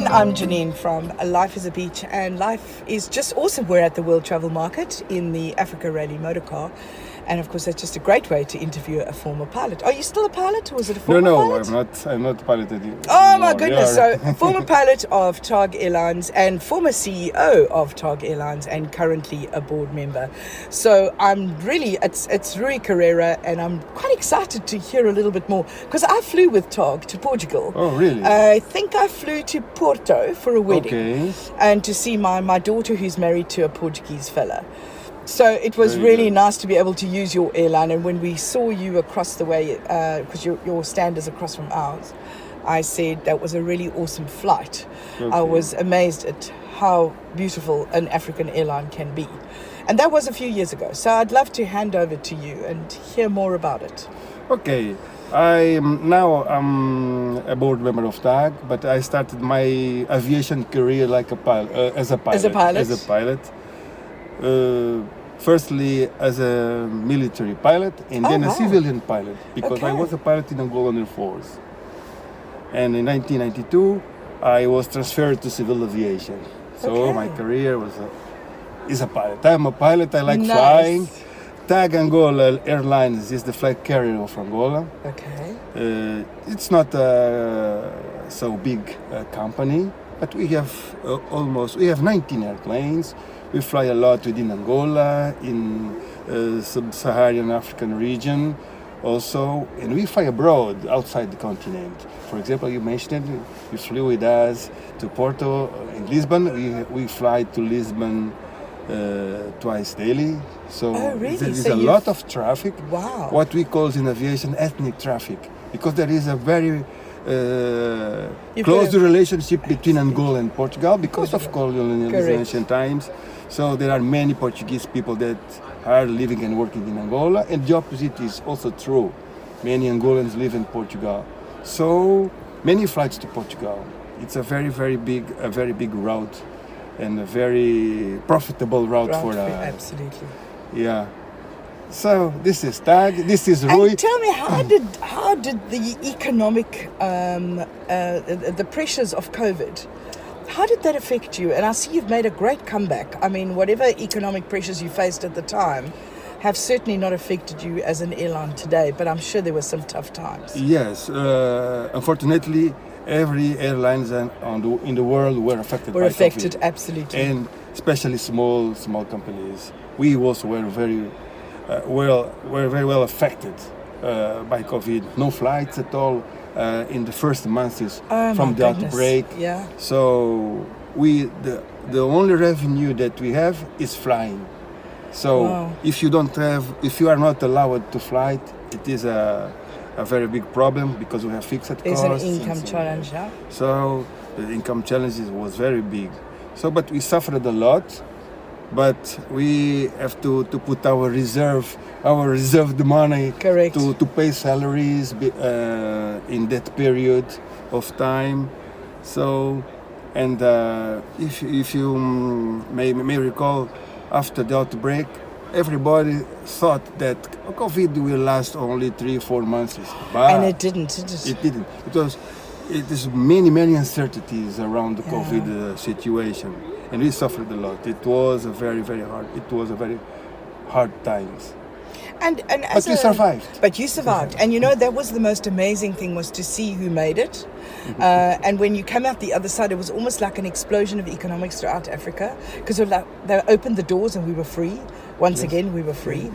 And I'm Janine from Life is a Beach, and life is just awesome. We're at the World Travel Market in the Africa Rally motorcar, and of course that's just a great way to interview a former pilot. Are you still a pilot, or was it a former pilot? No, I'm not piloted anymore. Oh my goodness, so former pilot of TAAG Airlines and former CEO of TAAG Airlines and currently a board member. So I'm really, it's Rui Carreira, and I'm quite excited to hear a little bit more, because I flew with TAAG to Portugal. Oh, really? I think I flew to Porto for a wedding. Okay. And to see my daughter, who's married to a Portuguese fella. So it was really nice to be able to use your airline. And when we saw you across the way, because your stand is across from ours, I said that was a really awesome flight. Okay. I was amazed at how beautiful an African airline can be. And that was a few years ago. So I'd love to hand over to you and hear more about it. Okay. I'm a board member of TAAG, but I started my aviation career like a pilot, as a pilot. Firstly, as a military pilot, and then a civilian pilot, because I was a pilot in Angola Air Force. And in 1992, I was transferred to civil aviation. So my career is a pilot. I'm a pilot. I like flying. TAAG Angola Airlines is the flag carrier of Angola. Okay. It's not so big company, but we have we have 19 airplanes. We fly a lot within Angola, in sub-Saharan African region also, and we fly abroad outside the continent. For example, you mentioned you flew with us to Porto in Lisbon. We fly to Lisbon twice daily. So there's a lot of traffic. Wow. What we call in aviation ethnic traffic, because there is a very close relationship between Angola and Portugal because of colonialism in ancient times. So there are many Portuguese people that are living and working in Angola, and the opposite is also true. Many Angolans live in Portugal. So many flights to Portugal. It's a very big route, and a very profitable route for absolutely. Yeah. So this is TAAG. This is Rui. And tell me, how did the economic the pressures of COVID, how did that affect you? And I see you've made a great comeback. I mean, whatever economic pressures you faced at the time have certainly not affected you as an airline today, but I'm sure there were some tough times. Yes. Unfortunately, every airlines in the world were affected by COVID. Absolutely. And especially small companies. We also were very well affected by COVID. No flights at all in the first months from the outbreak. Yeah. So the only revenue that we have is flying. So if you are not allowed to fly, it is a very big problem, because we have fixed costs. There's an income challenge, yeah. So the income challenge was very big. So, but we suffered a lot. But we have to put our reserved money to pay salaries in that period of time. So, and if you may recall, after the outbreak, everybody thought that COVID will last only 3-4 months. And it didn't. It didn't. It is many uncertainties around the COVID situation. And we suffered a lot. It was a very hard times. But you survived. But you survived. And you know, that was the most amazing thing, was to see who made it. And when you come out the other side, it was almost like an explosion of economics throughout Africa, because they opened the doors and we were free. Once again, we were free.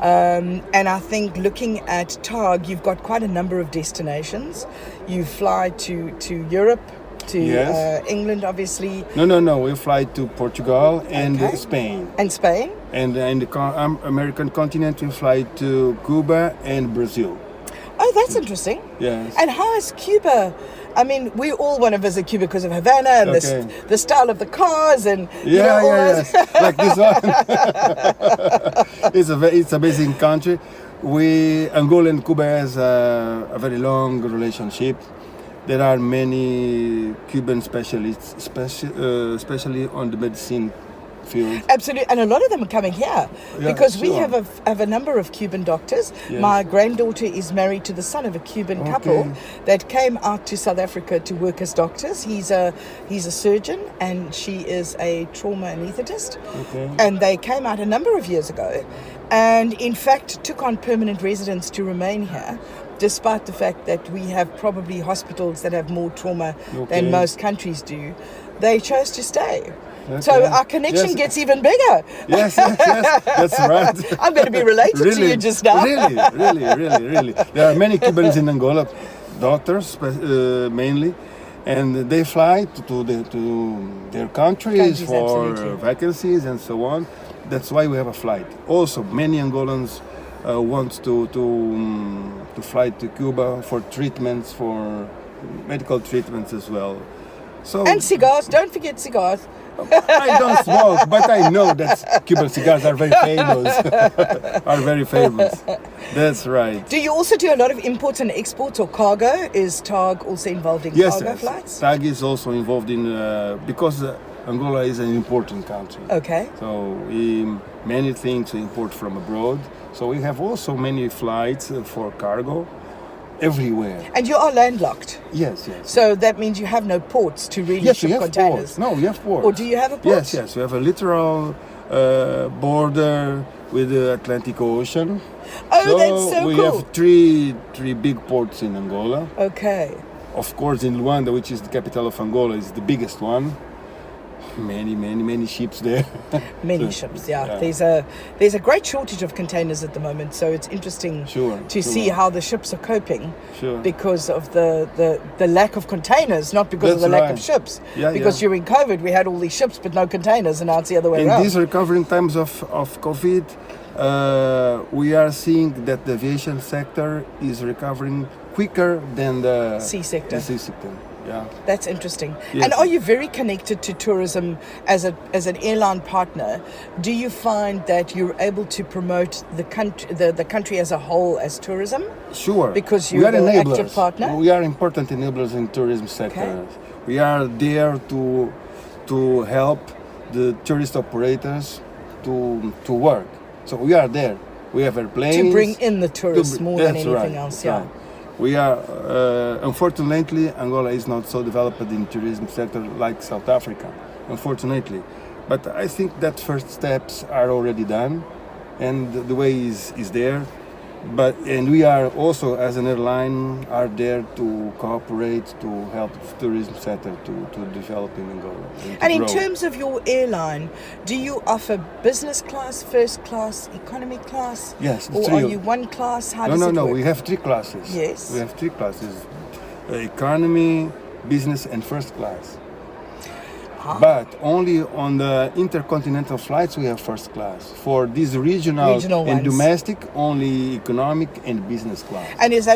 And I think looking at TAAG, you've got quite a number of destinations. You fly to Europe, to England, obviously. No. We fly to Portugal and Spain. And Spain? And in the American continent, we fly to Cuba and Brazil. Oh, that's interesting. Yes. And how is Cuba? I mean, we all want to visit Cuba because of Havana and the style of the cars and like this one. It's an amazing country. Angola and Cuba has a very long relationship. There are many Cuban specialists, especially on the medicine field. Absolutely, and a lot of them are coming here Yeah, because we sure. have a number of Cuban doctors. Yes. My granddaughter is married to the son of a Cuban couple that came out to South Africa to work as doctors. He's a surgeon and she is a trauma anaesthetist. Okay. And they came out a number of years ago, and in fact took on permanent residence to remain here, despite the fact that we have probably hospitals that have more trauma than most countries do. They chose to stay. Okay. So our connection Yes. gets even bigger. Yes, that's right. I'm going to be related to you just now. Really. There are many Cubans in Angola, doctors mainly, and they fly to their countries for absolutely. vacancies and so on. That's why we have a flight. Also, many Angolans want to fly to Cuba for treatments, for medical treatments as well. So And cigars, don't forget cigars. I don't smoke, but I know that Cuban cigars are very famous. That's right. Do you also do a lot of imports and exports or cargo? Is TAAG also involved in Yes, cargo flights? TAAG is also involved in because Angola is an important country. Okay. So many things we import from abroad. So we have also many flights for cargo everywhere. And you are landlocked. Yes. So that means you have no ports to really Yes, ship we have containers. ports. No, we have ports. Or do you have a port? Yes. We have a literal border with the Atlantic Ocean. Oh, that's so we cool. have three big ports in Angola. Okay. Of course, in Luanda, which is the capital of Angola, is the biggest one. Many ships there. Many ships, yeah. There's a great shortage of containers at the moment, so it's interesting to see how the ships are coping because of the lack of containers, not because of the lack of ships. Because during COVID we had all these ships but no containers, and now it's the other way around. In these recovering times of COVID, we are seeing that the aviation sector is recovering quicker than the sea sector. Yeah. That's interesting. Yes. And are you very connected to tourism as an airline partner? Do you find that you're able to promote the country as a whole as tourism? Sure. Because you're an active partner? We are important enablers in tourism sector. Okay. We are there to help the tourist operators to work. So we are there. We have airplanes. To bring in the tourists more than anything right. else, yeah. We are, unfortunately, Angola is not so developed in tourism sector like South Africa, unfortunately. But I think that first steps are already done, and the way is there. And we are also, as an airline, are there to cooperate, to help the tourism sector to develop in Angola. And in terms of your airline, do you offer business class, first class, economy class? Yes. Or are you one class? How does it work? No. We have three classes. Yes. We have three classes: economy, business, and first class. But only on the intercontinental flights we have first class. For these regional and domestic, only economic and business class. And is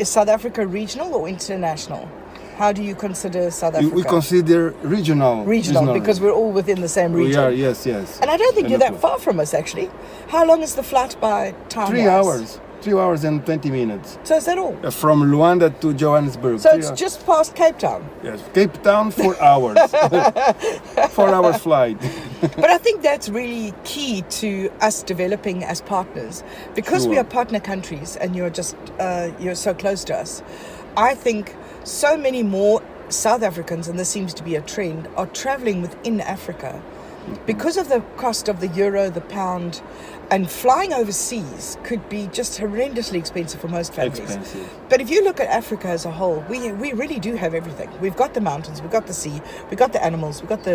South Africa regional or international? How do you consider South Africa? We consider regional. Regional, because we're all within the same region. We are, yes. And I don't think you're that far from us, actually. How long is the flight by time? 3 hours. 3 hours and 20 minutes. So is that all? From Luanda to Johannesburg. So it's just past Cape Town? Yes, Cape Town, 4 hours. 4 hours flight. But I think that's really key to us developing as partners. Because we are partner countries and you're so close to us, I think so many more South Africans, and this seems to be a trend, are traveling within Africa. Because of the cost of the euro, the pound, and flying overseas could be just horrendously expensive for most families. But if you look at Africa as a whole, we really do have everything. We've got the mountains, we've got the sea, we've got the animals, we've got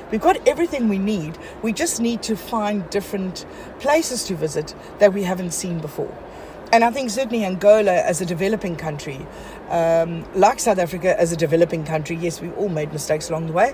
we've got everything we need. We just need to find different places to visit that we haven't seen before. And I think certainly Angola as a developing country, like South Africa as a developing country, yes, we all made mistakes along the way,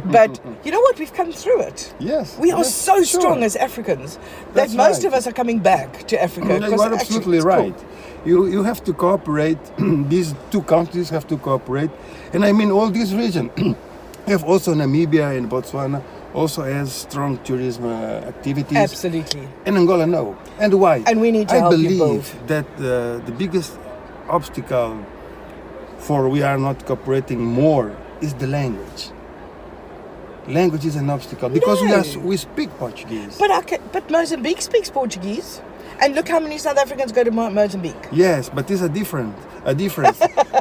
but you know what? We've come through it. Yes. We are so strong as Africans that most of us are coming back to Africa. You are absolutely right. Cool. You have to cooperate. These two countries have to cooperate. And I mean all this region. We have also Namibia and Botswana also has strong tourism activities. Absolutely. And Angola, no. And why? And we need to help you build. I believe that the biggest obstacle for we are not cooperating more is the language. language is an obstacle because No. we speak Portuguese. But Mozambique speaks Portuguese. And look how many South Africans go to Mozambique. Yes, but there's a difference.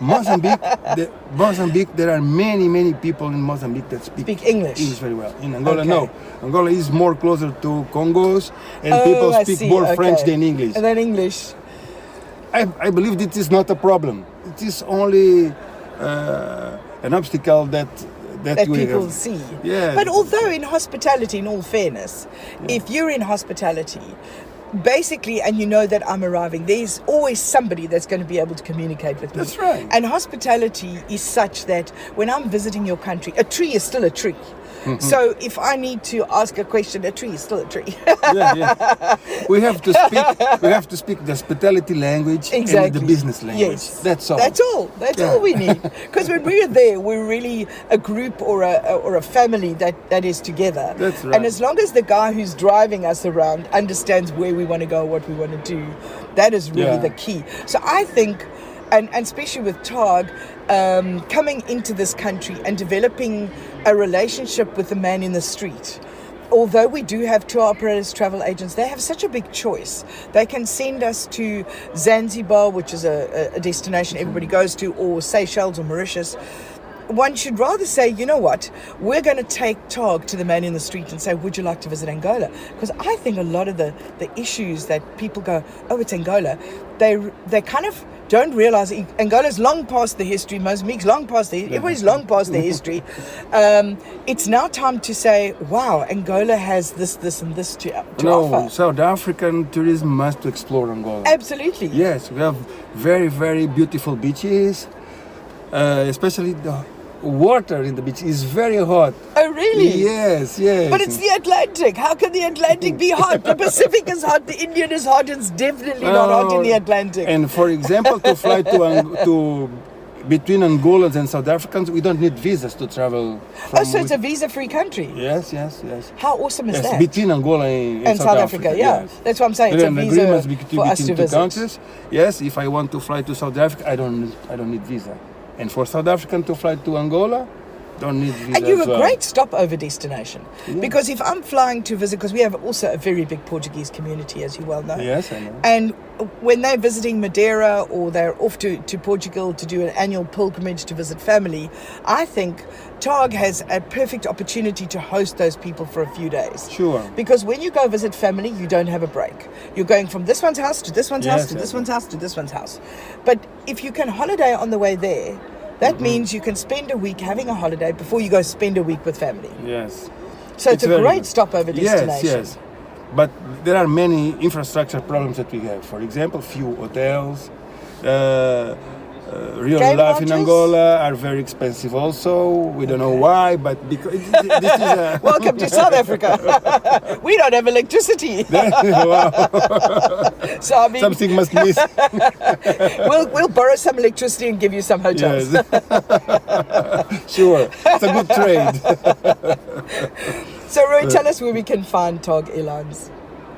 Mozambique, there are many people in Mozambique that speak English. very well. In Angola, Okay. no. Angola is more closer to Congos, and people I speak see. more Okay. French than English. And then English. I believe this is not a problem. It is only an obstacle that we people have. see. Yeah. But although in hospitality, in all fairness, if you're in hospitality, basically, and you know that I'm arriving, there's always somebody that's going to be able to communicate with me. That's right. And hospitality is such that when I'm visiting your country, a tree is still a tree. So if I need to ask a question, a tree is still a tree. Yeah. We have to speak the hospitality language Exactly. and the business language. Yes. That's all. That's all we need. Because when we're there, we're really a group or a family that is together. That's right. And as long as the guy who's driving us around understands where we want to go, what we want to do, that is really the key. So I think, and especially with TAAG, coming into this country and developing a relationship with the man in the street. Although we do have tour operators, travel agents, they have such a big choice. They can send us to Zanzibar, which is a destination everybody goes to, or Seychelles or Mauritius. One should rather say, you know what, we're going to take TAAG to the man in the street and say, would you like to visit Angola? Because I think a lot of the issues that people go, oh, it's Angola, they kind of don't realize Angola's long past the history, Mozambique's long past the everybody's long past the history. It's now time to say, wow, Angola has this and this to offer. South African tourism must explore Angola. Absolutely. Yes, we have very beautiful beaches, especially the water in the beach is very hot. Oh, really? Yes. But it's the Atlantic. How can the Atlantic be hot? The Pacific is hot, the Indian is hot, it's definitely not hot in the Atlantic. And for example, to fly to between Angolans and South Africans, we don't need visas to travel. So it's a visa-free country? Yes. How awesome is that? Between Angola and South Africa, yeah. yes. That's what I'm saying. It's a visa for us to two visit. countries. Yes, if I want to fly to South Africa, I don't need visa. And for South African to fly to Angola, don't need visa. And you're as a well. great stopover destination. Yeah. Because if I'm flying to visit, because we have also a very big Portuguese community, as you well know. Yes, I know. And when they're visiting Madeira or they're off to Portugal to do an annual pilgrimage to visit family, I think TAAG has a perfect opportunity to host those people for a few days. Sure. Because when you go visit family, you don't have a break. You're going from this one's house to this one's house to Yes, this one's house to this one's house. But if you can holiday on the way there, that means you can spend a week having a holiday before you go spend a week with family. Yes. So it's a very great good. stopover destination. Yes. But there are many infrastructure problems that we have. For example, few hotels. Real Game life in lodges? Angola are very expensive also. We don't know why, but because this is a... Welcome to South Africa. We don't have electricity. Wow. So I mean, Something must miss. we'll borrow some electricity and give you some hotels. Yes. Sure. It's a good trade. So Rui, tell us where we can find TAAG Airlines.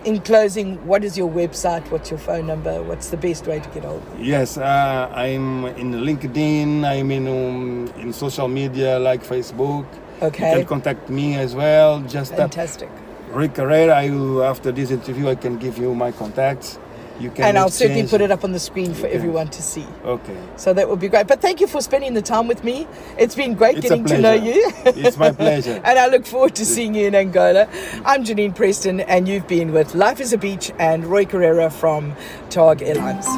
In closing, what is your website? What's your phone number? What's the best way to get hold of you? Yes, I'm in LinkedIn. I'm in social media like Facebook. Okay. You can contact me as well. Just Fantastic. Rui Carreira. After this interview, I can give you my contacts. You can. And I'll certainly exchange- put it up on the screen for everyone to see. Okay. So that would be great. But thank you for spending the time with me. It's been great It's a getting to know pleasure. you. It's my pleasure. And I look forward to seeing you in Angola. I'm Janine Preston, and you've been with Life is a Beach and Rui Carreira from TAAG Airlines.